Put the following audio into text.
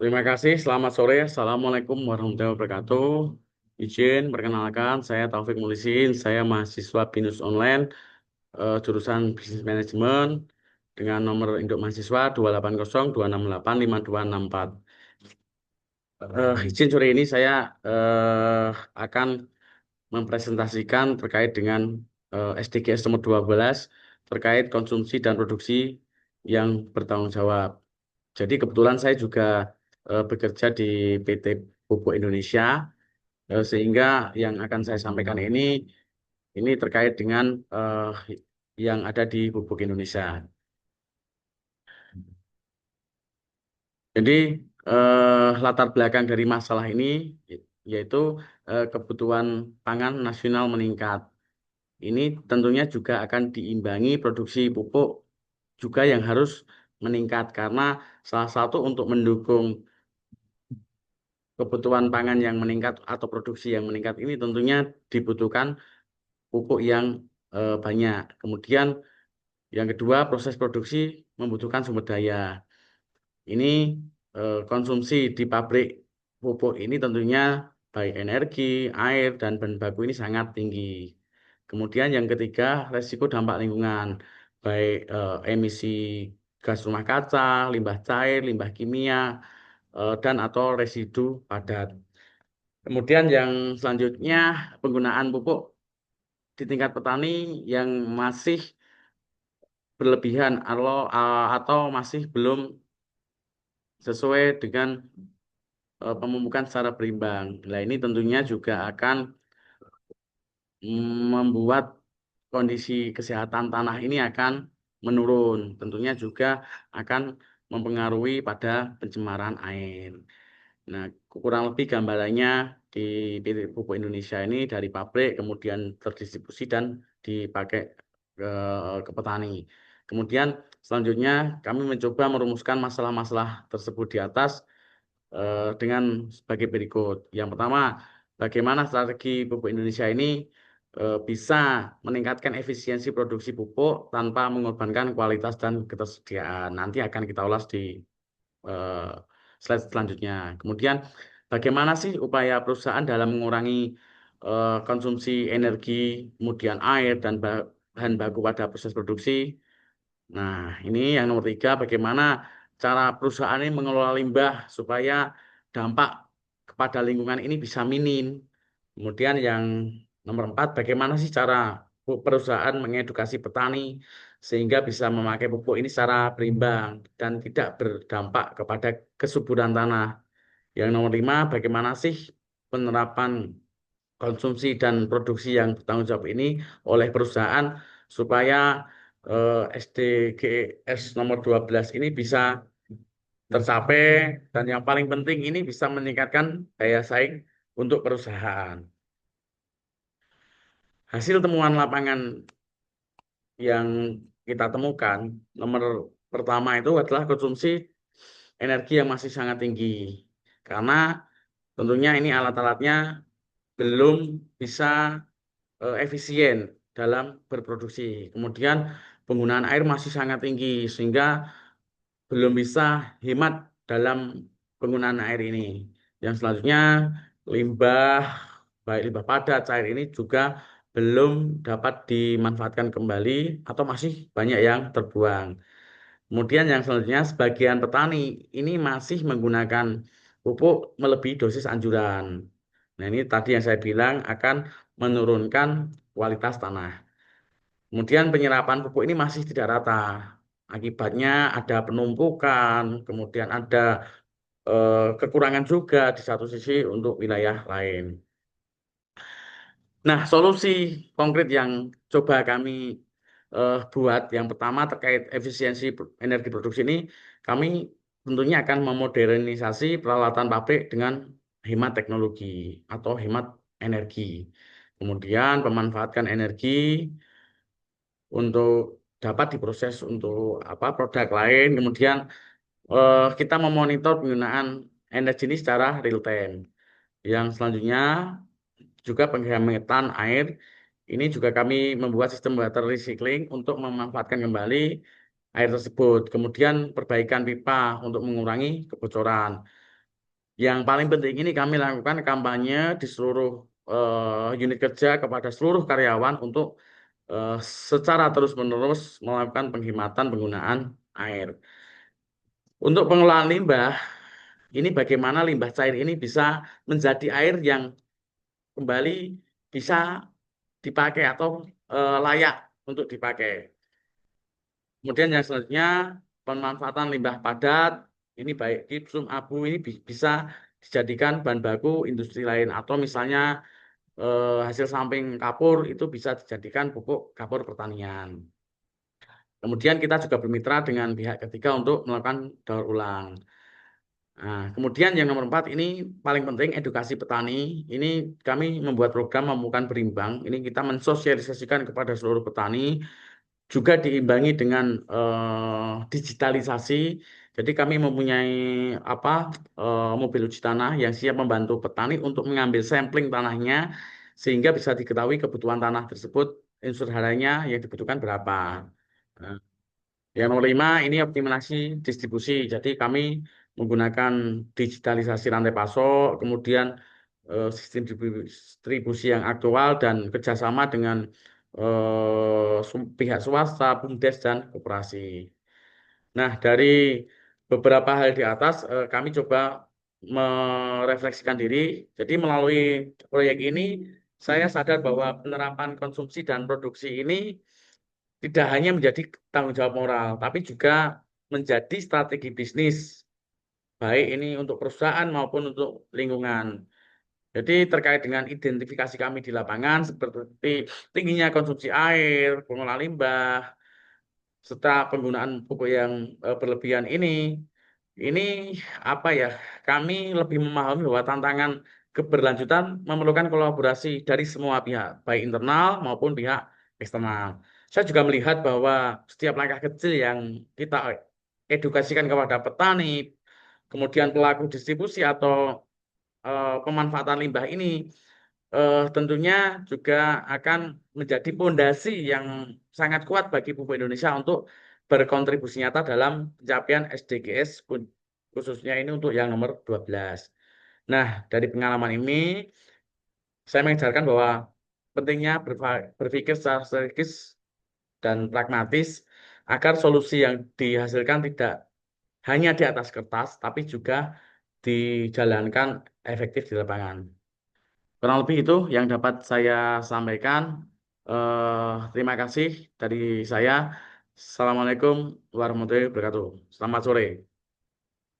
Terima kasih, selamat sore. Assalamualaikum warahmatullahi wabarakatuh. Izin perkenalkan, saya Taufik Mulisin, saya mahasiswa BINUS Online, jurusan Bisnis Manajemen, dengan nomor induk mahasiswa 280266524. Izin sore ini saya akan mempresentasikan terkait dengan SDGs nomor 12, terkait konsumsi dan produksi yang bertanggung jawab. Jadi kebetulan saya juga bekerja di PT Pupuk Indonesia, sehingga yang akan saya sampaikan ini terkait dengan yang ada di Pupuk Indonesia. Jadi latar belakang dari masalah ini yaitu kebutuhan pangan nasional meningkat. Ini tentunya juga akan diimbangi produksi pupuk juga yang harus meningkat karena salah satu untuk mendukung kebutuhan pangan yang meningkat atau produksi yang meningkat ini tentunya dibutuhkan pupuk yang banyak. Kemudian yang kedua, proses produksi membutuhkan sumber daya. Ini konsumsi di pabrik pupuk ini tentunya baik energi, air, dan bahan baku ini sangat tinggi. Kemudian yang ketiga, resiko dampak lingkungan, baik emisi gas rumah kaca, limbah cair, limbah kimia, dan atau residu padat. Kemudian yang selanjutnya, penggunaan pupuk di tingkat petani yang masih berlebihan atau masih belum sesuai dengan pemupukan secara berimbang. Nah, ini tentunya juga akan membuat kondisi kesehatan tanah ini akan menurun. Tentunya juga akan mempengaruhi pada pencemaran air. Nah, kurang lebih gambarannya di PT Pupuk Indonesia ini dari pabrik kemudian terdistribusi dan dipakai ke petani. Kemudian selanjutnya kami mencoba merumuskan masalah-masalah tersebut di atas dengan sebagai berikut. Yang pertama, bagaimana strategi pupuk Indonesia ini bisa meningkatkan efisiensi produksi pupuk tanpa mengorbankan kualitas dan ketersediaan. Nanti akan kita ulas di eh, slide selanjutnya. Kemudian, bagaimana sih upaya perusahaan dalam mengurangi konsumsi energi, kemudian air dan bahan baku pada proses produksi? Nah, ini yang nomor tiga, bagaimana cara perusahaan ini mengelola limbah supaya dampak kepada lingkungan ini bisa minim. Kemudian yang nomor empat, bagaimana sih cara perusahaan mengedukasi petani sehingga bisa memakai pupuk ini secara berimbang dan tidak berdampak kepada kesuburan tanah. Yang nomor lima, bagaimana sih penerapan konsumsi dan produksi yang bertanggung jawab ini oleh perusahaan supaya SDGs nomor 12 ini bisa tercapai dan yang paling penting ini bisa meningkatkan daya saing untuk perusahaan. Hasil temuan lapangan yang kita temukan nomor pertama itu adalah konsumsi energi yang masih sangat tinggi karena tentunya ini alat-alatnya belum bisa efisien dalam berproduksi. Kemudian penggunaan air masih sangat tinggi sehingga belum bisa hemat dalam penggunaan air ini. Yang selanjutnya limbah, baik limbah padat, cair ini juga belum dapat dimanfaatkan kembali atau masih banyak yang terbuang. Kemudian yang selanjutnya sebagian petani ini masih menggunakan pupuk melebihi dosis anjuran. Nah, ini tadi yang saya bilang akan menurunkan kualitas tanah. Kemudian penyerapan pupuk ini masih tidak rata. Akibatnya ada penumpukan, kemudian ada kekurangan juga di satu sisi untuk wilayah lain. Nah, solusi konkret yang coba kami buat, yang pertama terkait efisiensi energi produksi ini, kami tentunya akan memodernisasi peralatan pabrik dengan hemat teknologi atau hemat energi. Kemudian pemanfaatkan energi untuk dapat diproses untuk apa produk lain. Kemudian kita memonitor penggunaan energi ini secara real time. Yang selanjutnya juga penghemat air. Ini juga kami membuat sistem water recycling untuk memanfaatkan kembali air tersebut. Kemudian perbaikan pipa untuk mengurangi kebocoran. Yang paling penting ini kami lakukan kampanye di seluruh unit kerja kepada seluruh karyawan untuk eh, secara terus-menerus melakukan penghematan penggunaan air. Untuk pengelolaan limbah, ini bagaimana limbah cair ini bisa menjadi air yang kembali bisa dipakai atau layak untuk dipakai. Kemudian yang selanjutnya pemanfaatan limbah padat, ini baik gipsum, abu ini bisa dijadikan bahan baku industri lain atau misalnya hasil samping kapur itu bisa dijadikan pupuk kapur pertanian. Kemudian kita juga bermitra dengan pihak ketiga untuk melakukan daur ulang. Nah, kemudian yang nomor 4 ini paling penting edukasi petani. Ini kami membuat program Memukan Berimbang. Ini kita mensosialisasikan kepada seluruh petani, juga diimbangi dengan digitalisasi. Jadi kami mempunyai apa mobil uji tanah yang siap membantu petani untuk mengambil sampling tanahnya sehingga bisa diketahui kebutuhan tanah tersebut, unsur haranya yang dibutuhkan berapa. Nah, yang nomor 5 ini optimalisasi distribusi. Jadi kami menggunakan digitalisasi rantai pasok, kemudian sistem distribusi yang aktual dan kerjasama dengan pihak swasta, BUMDes, dan koperasi. Nah, dari beberapa hal di atas, kami coba merefleksikan diri. Jadi melalui proyek ini, saya sadar bahwa penerapan konsumsi dan produksi ini tidak hanya menjadi tanggung jawab moral, tapi juga menjadi strategi bisnis, baik ini untuk perusahaan maupun untuk lingkungan. Jadi terkait dengan identifikasi kami di lapangan seperti tingginya konsumsi air, pengolahan limbah, serta penggunaan pupuk yang berlebihan ini apa ya? Kami lebih memahami bahwa tantangan keberlanjutan memerlukan kolaborasi dari semua pihak, baik internal maupun pihak eksternal. Saya juga melihat bahwa setiap langkah kecil yang kita edukasikan kepada petani, kemudian pelaku distribusi atau pemanfaatan limbah ini tentunya juga akan menjadi pondasi yang sangat kuat bagi pupuk Indonesia untuk berkontribusi nyata dalam pencapaian SDGs khususnya ini untuk yang nomor 12. Nah, dari pengalaman ini saya mengajarkan bahwa pentingnya berpikir secara strategis dan pragmatis agar solusi yang dihasilkan tidak hanya di atas kertas tapi juga dijalankan efektif di lapangan. Kurang lebih itu yang dapat saya sampaikan. Terima kasih dari saya. Assalamualaikum warahmatullahi wabarakatuh. Selamat sore.